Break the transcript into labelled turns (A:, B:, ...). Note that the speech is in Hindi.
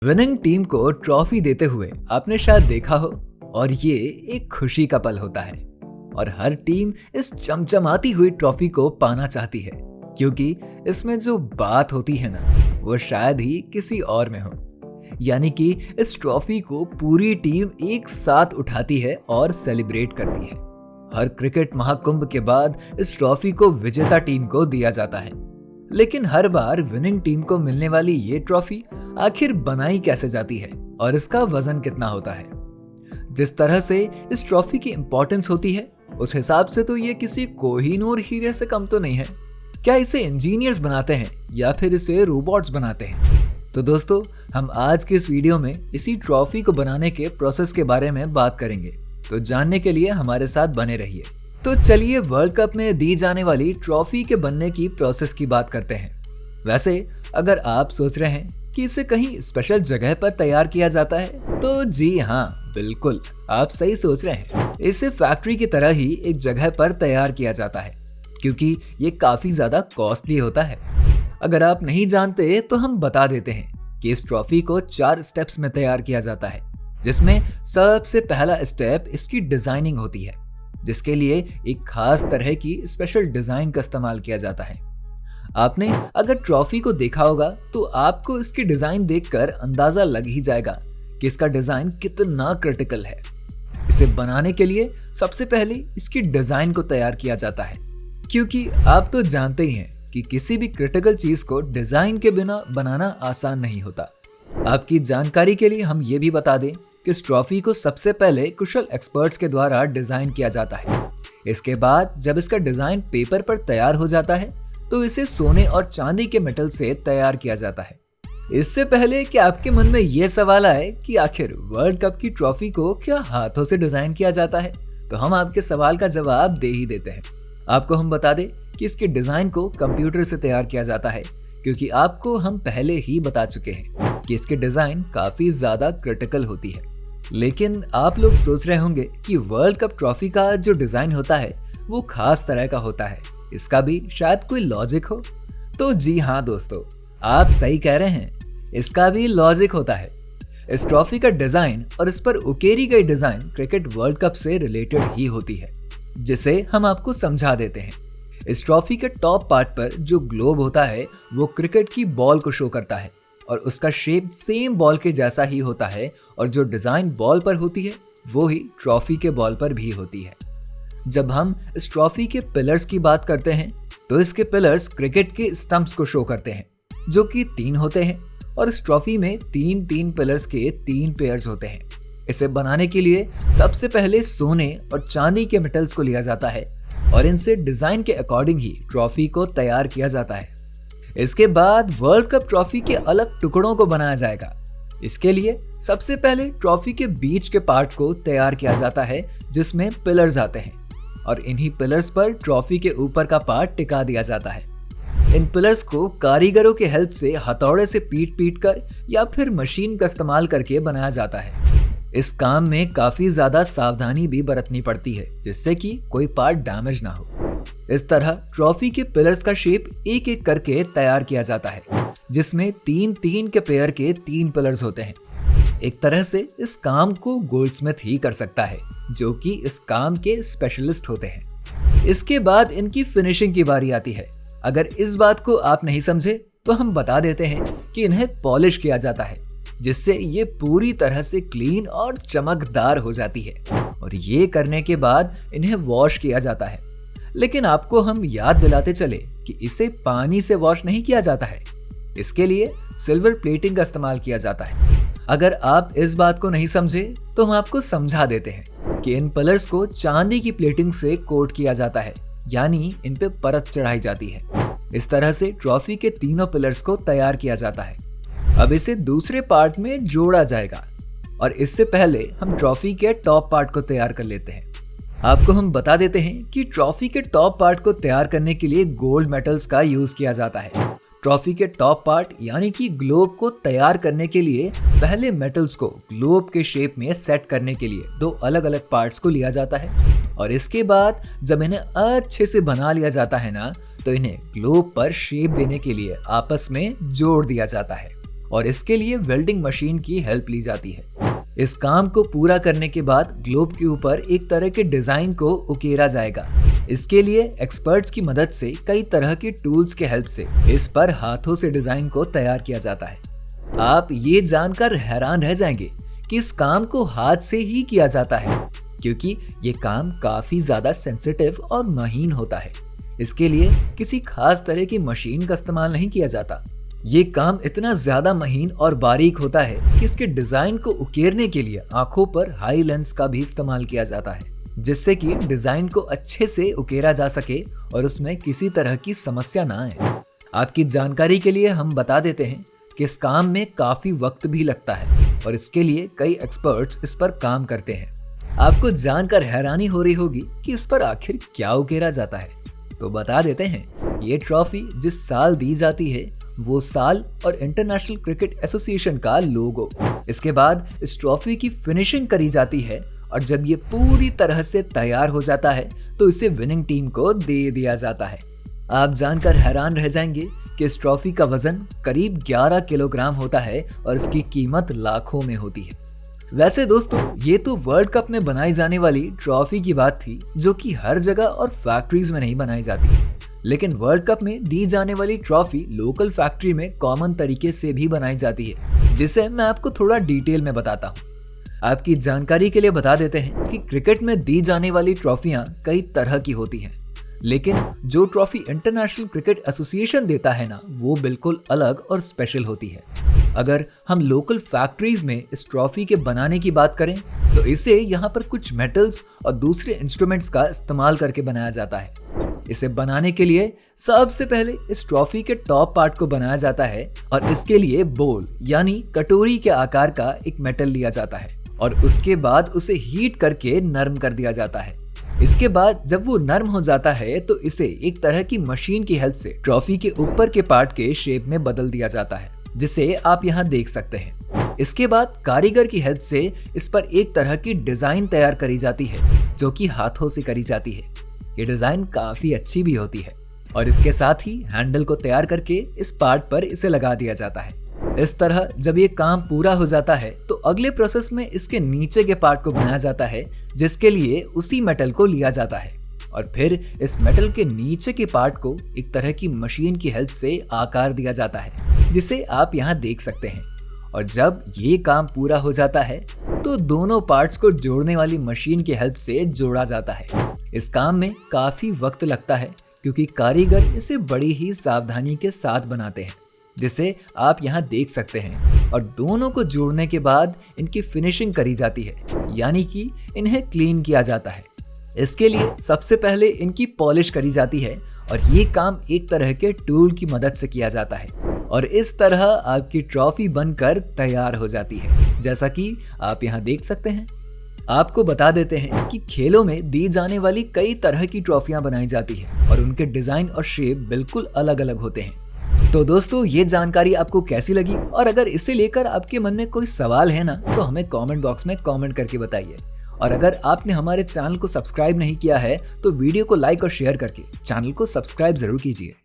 A: विनिंग टीम को ट्रॉफी देते हुए आपने शायद देखा हो और ये एक खुशी का पल होता है और हर टीम इस चमचमाती हुई ट्रॉफी को पाना चाहती है क्योंकि इसमें जो बात होती है ना वो शायद ही किसी और में हो। यानी कि इस ट्रॉफी को पूरी टीम एक साथ उठाती है और सेलिब्रेट करती है। हर क्रिकेट महाकुंभ के बाद इस ट्रॉफी को विजेता टीम को दिया जाता है, लेकिन हर बार विनिंग टीम को मिलने वाली ये ट्रॉफी आखिर बनाई कैसे जाती है और इसका वजन कितना होता है। जिस तरह से इस ट्रॉफी की इंपॉर्टेंस होती है उस हिसाब से तो ये किसी कोहिनूर हीरे से कम तो नहीं है। क्या इसे इंजीनियर्स बनाते हैं या फिर इसे रोबोट्स बनाते हैं? तो दोस्तों, हम आज के इस वीडियो में इसी ट्रॉफी को बनाने के प्रोसेस के बारे में बात करेंगे, तो जानने के लिए हमारे साथ बने रहिए। तो चलिए वर्ल्ड कप में दी जाने वाली ट्रॉफी के बनने की प्रोसेस की बात करते हैं। वैसे अगर आप सोच रहे हैं कि इसे कहीं स्पेशल जगह पर तैयार किया जाता है तो जी हाँ, बिल्कुल आप सही सोच रहे हैं। इसे फैक्ट्री की तरह ही एक जगह पर तैयार किया जाता है क्योंकि ये काफी ज्यादा कॉस्टली होता है। अगर आप नहीं जानते तो हम बता देते हैं कि इस ट्रॉफी को 4 स्टेप्स में तैयार किया जाता है, जिसमें सबसे पहला स्टेप इसकी डिजाइनिंग होती है, जिसके लिए एक खास तरह की स्पेशल डिजाइन का इस्तेमाल किया जाता है। आपने अगर ट्रॉफी को देखा होगा तो आपको इसकी डिजाइन देखकर अंदाजा लग ही जाएगा कि इसका डिजाइन कितना क्रिटिकल है। इसे बनाने के लिए सबसे पहले इसकी डिजाइन को तैयार किया जाता है, क्योंकि आप तो जानते ही हैं कि किसी भी क्रिटिकल चीज को डिजाइन के बिना बनाना आसान नहीं होता। आपकी जानकारी के लिए हम ये भी बता दें कि इस ट्रॉफी को सबसे पहले कुशल एक्सपर्ट्स के द्वारा डिजाइन किया जाता है। इसके बाद जब इसका डिजाइन पेपर पर तैयार हो जाता है तो इसे सोने और चांदी के मेटल से तैयार किया जाता है। इससे पहले कि आपके मन में यह सवाल आए कि आखिर वर्ल्ड कप की ट्रॉफी को क्या हाथों से डिजाइन किया जाता है, तो हम आपके सवाल का जवाब दे ही देते हैं। आपको हम बता दें कि इसके डिजाइन को कंप्यूटर से तैयार किया जाता है, क्योंकि आपको हम पहले ही बता चुके हैं कि इसकी डिजाइन काफी ज्यादा क्रिटिकल होती है। लेकिन आप लोग सोच रहे होंगे कि वर्ल्ड कप ट्रॉफी का जो डिजाइन होता है वो खास तरह का होता है, इसका भी शायद कोई लॉजिक हो। तो जी हाँ दोस्तों, आप सही कह रहे हैं, इसका भी लॉजिक होता है। इस ट्रॉफी का डिजाइन और इस पर उकेरी गई डिजाइन क्रिकेट वर्ल्ड कप से रिलेटेड ही होती है, जिसे हम आपको समझा देते हैं। इस ट्रॉफी के टॉप पार्ट पर जो ग्लोब होता है वो क्रिकेट की बॉल को शो करता है और उसका शेप सेम बॉल के जैसा ही होता है, और जो डिजाइन बॉल पर होती है वो ही ट्रॉफी के बॉल पर भी होती है। जब हम इस ट्रॉफी के पिलर्स की बात करते हैं तो इसके पिलर्स क्रिकेट के स्टंप्स को शो करते हैं, जो कि 3 होते हैं, और इस ट्रॉफी में 3 पिलर्स के 3 पेयर्स होते हैं। इसे बनाने के लिए सबसे पहले सोने और चांदी के मेटल्स को लिया जाता है और इनसे डिजाइन के अकॉर्डिंग ही ट्रॉफी को तैयार किया जाता है। इसके बाद वर्ल्ड कप ट्रॉफी के अलग टुकड़ों को बनाया जाएगा। इसके लिए सबसे पहले ट्रॉफी के बीच के पार्ट को तैयार किया जाता है, जिसमें पिलर्स आते हैं, और इन्हीं पिलर्स पर ट्रॉफी के ऊपर का पार्ट टिका दिया जाता है। इन पिलर्स को कारीगरों के हेल्प से हथौड़े से पीट कर या फिर मशीन का इस्तेमाल करके बनाया जाता है। इस काम में काफी ज्यादा सावधानी भी बरतनी पड़ती है, जिससे कि कोई पार्ट डैमेज ना हो। इस तरह ट्रॉफी के पिलर्स का शेप एक एक करके तैयार किया जाता है, जिसमें 3 के पेयर के 3 पिलर्स होते हैं। एक तरह से इस काम को गोल्डस्मिथ ही कर सकता है, जो कि इस काम के स्पेशलिस्ट होते हैं। इसके बाद इनकी फिनिशिंग की बारी आती है। अगर इस बात को आप नहीं समझे तो हम बता देते हैं कि इन्हें पॉलिश किया जाता है, जिससे ये पूरी तरह से क्लीन और चमकदार हो जाती है, और ये करने के बाद इन्हें वॉश किया जाता है। लेकिन आपको हम याद दिलाते चले कि इसे पानी से वॉश नहीं किया जाता है, इसके लिए सिल्वर प्लेटिंग का इस्तेमाल किया जाता है। अगर आप इस बात को नहीं समझे तो हम आपको समझा देते हैं कि इन पिलर्स को चांदी की प्लेटिंग से कोट किया जाता है, यानी इन पे परत चढ़ाई जाती है। इस तरह से ट्रॉफी के 3 पिलर्स को तैयार किया जाता है। अब इसे दूसरे पार्ट में जोड़ा जाएगा, और इससे पहले हम ट्रॉफी के टॉप पार्ट को तैयार कर लेते हैं। आपको हम बता देते हैं कि ट्रॉफी के टॉप पार्ट को तैयार करने के लिए गोल्ड मेटल्स का यूज किया जाता है। ट्रॉफी के टॉप पार्ट यानी कि ग्लोब को तैयार करने के लिए पहले मेटल्स को ग्लोब के शेप में सेट करने के लिए 2 अलग अलग पार्ट्स को लिया जाता है, और इसके बाद जब इन्हें अच्छे से बना लिया जाता है ना, तो इन्हें ग्लोब पर शेप देने के लिए आपस में जोड़ दिया जाता है। और इसके लिए वेल्डिंग मशीन की हेल्प ली जाती है। इस काम को पूरा करने के बाद ग्लोब के ऊपर एक तरह के डिजाइन को उकेरा जाएगा। इसके लिए एक्सपर्ट्स की मदद से कई तरह के टूल्स के हेल्प से इस पर हाथों से डिजाइन को तैयार किया जाता है। आप ये जानकर हैरान रह जाएंगे कि इस काम को हाथ से ही किया जाता है, क्योंकि ये काम काफी ज्यादा सेंसिटिव और महीन होता है। इसके लिए किसी खास तरह की मशीन का इस्तेमाल नहीं किया जाता। ये काम इतना ज्यादा महीन और बारीक होता है कि इसके डिजाइन को उकेरने के लिए आंखों पर हाई लेंस का भी इस्तेमाल किया जाता है, जिससे कि डिजाइन को अच्छे से उकेरा जा सके और उसमें किसी तरह की समस्या ना आए। आपकी जानकारी के लिए हम बता देते हैं कि इस काम में काफी वक्त भी लगता है और इसके लिए कई एक्सपर्ट्स इस पर काम करते हैं। आपको जानकर हैरानी हो रही होगी कि इस पर आखिर क्या उकेरा जाता है, तो बता देते हैं। ये ट्रॉफी जिस साल दी जाती है वो साल और इंटरनेशनल क्रिकेट एसोसिएशन का लोगो। इसके बाद इस ट्रॉफी की फिनिशिंग करी जाती है और जब ये पूरी तरह से तैयार हो जाता है तो इसे विनिंग टीम को दे दिया जाता है। आप जानकर हैरान रह जाएंगे कि इस ट्रॉफी का वजन करीब 11 किलोग्राम होता है और इसकी कीमत लाखों में होती है। वैसे दोस्तों, ये तो वर्ल्ड कप में बनाई जाने वाली ट्रॉफी की बात थी, जो कि हर जगह और फैक्ट्रीज में नहीं बनाई जाती। लेकिन वर्ल्ड कप में दी जाने वाली ट्रॉफी लोकल फैक्ट्री में कॉमन तरीके से भी बनाई जाती है, जिसे मैं आपको थोड़ा डिटेल में बताता हूँ। आपकी जानकारी के लिए बता देते हैं कि क्रिकेट में दी जाने वाली ट्रॉफियां कई तरह की होती हैं, लेकिन जो ट्रॉफी इंटरनेशनल क्रिकेट एसोसिएशन देता है ना, वो बिल्कुल अलग और स्पेशल होती है। अगर हम लोकल फैक्ट्रीज में इस ट्रॉफी के बनाने की बात करें तो इसे यहाँ पर कुछ मेटल्स और दूसरे इंस्ट्रूमेंट्स का इस्तेमाल करके बनाया जाता है। इसे बनाने के लिए सबसे पहले इस ट्रॉफी के टॉप पार्ट को बनाया जाता है और इसके लिए बोल यानी कटोरी के आकार का एक मेटल लिया जाता है और उसके बाद उसे हीट करके नरम कर दिया जाता है। इसके बाद जब वो नरम हो जाता है तो इसे एक तरह की मशीन की हेल्प से ट्रॉफी के ऊपर के पार्ट के शेप में बदल दिया जाता है, जिसे आप यहाँ देख सकते हैं। इसके बाद कारीगर की हेल्प से इस पर एक तरह की डिजाइन तैयार करी जाती है, जो कि हाथों से करी जाती है। ये डिजाइन काफी अच्छी भी होती है और इसके साथ ही हैंडल को तैयार करके इस पार्ट पर इसे लगा दिया जाता है। इस तरह जब ये काम पूरा हो जाता है तो अगले प्रोसेस में इसके नीचे के पार्ट को बनाया जाता है, जिसके लिए उसी मेटल को लिया जाता है और फिर इस मेटल के नीचे के पार्ट को एक तरह की मशीन की हेल्प से आकार दिया जाता है, जिसे आप यहाँ देख सकते हैं। और जब ये काम पूरा हो जाता है तो दोनों पार्ट्स को जोड़ने वाली मशीन की हेल्प से जोड़ा जाता है। इस काम में काफी वक्त लगता है क्योंकि कारीगर इसे बड़ी ही सावधानी के साथ बनाते हैं, जिसे आप यहाँ देख सकते हैं। और दोनों को जोड़ने के बाद इनकी फिनिशिंग करी जाती है, यानी कि इन्हें क्लीन किया जाता है। इसके लिए सबसे पहले इनकी पॉलिश करी जाती है और ये काम एक तरह के टूल की मदद से किया जाता है और इस तरह आपकी ट्रॉफी बनकर तैयार हो जाती है, जैसा कि आप यहाँ देख सकते हैं। आपको बता देते हैं कि खेलों में दी जाने वाली कई तरह की ट्रॉफियां बनाई जाती हैं और उनके डिजाइन और शेप बिल्कुल अलग अलग होते हैं। तो दोस्तों, ये जानकारी आपको कैसी लगी और अगर इसे लेकर आपके मन में कोई सवाल है ना, तो हमें कमेंट बॉक्स में कमेंट करके बताइए। और अगर आपने हमारे चैनल को सब्सक्राइब नहीं किया है तो वीडियो को लाइक और शेयर करके चैनल को सब्सक्राइब जरूर कीजिए।